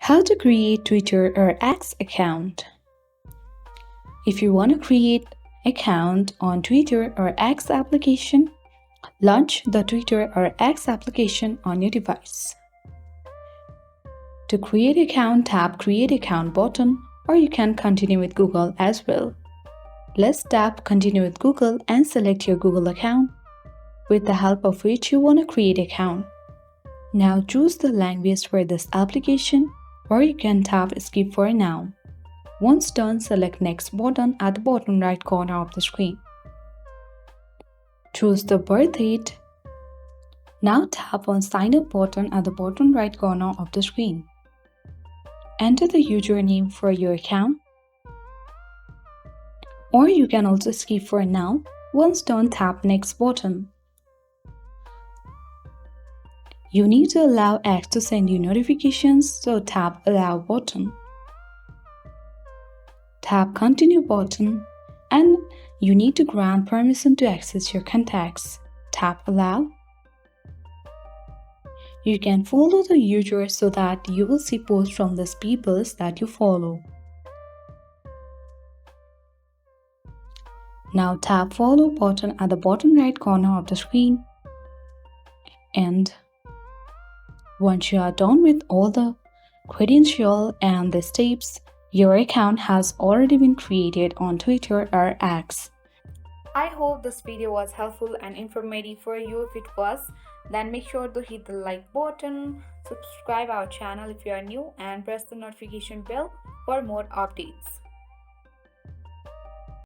How to create Twitter or X account. If you want to create account on Twitter or X application, launch the Twitter or X application on your device. To create account, tap Create Account button, or you can continue with Google as well. Let's tap Continue with Google and select your Google account with the help of which you want to create account. Now choose the language for this application, or you can tap Skip for now. Once done, select Next button at the bottom right corner of the screen. Choose the birth date. Now tap on Sign Up button at the bottom right corner of the screen. Enter the username for your account, or you can also skip for now. Once done, tap Next button. You need to allow X to send you notifications, so tap Allow button. Tap Continue button, and you need to grant permission to access your contacts. Tap Allow. You can follow the user so that you will see posts from these people that you follow. Now tap Follow button at the bottom right corner of the screen. And once you are done with all the credentials and the steps, your account has already been created on Twitter or X. I hope this video was helpful and informative for you. If it was, then make sure to hit the like button, subscribe our channel if you are new, and press the notification bell for more updates.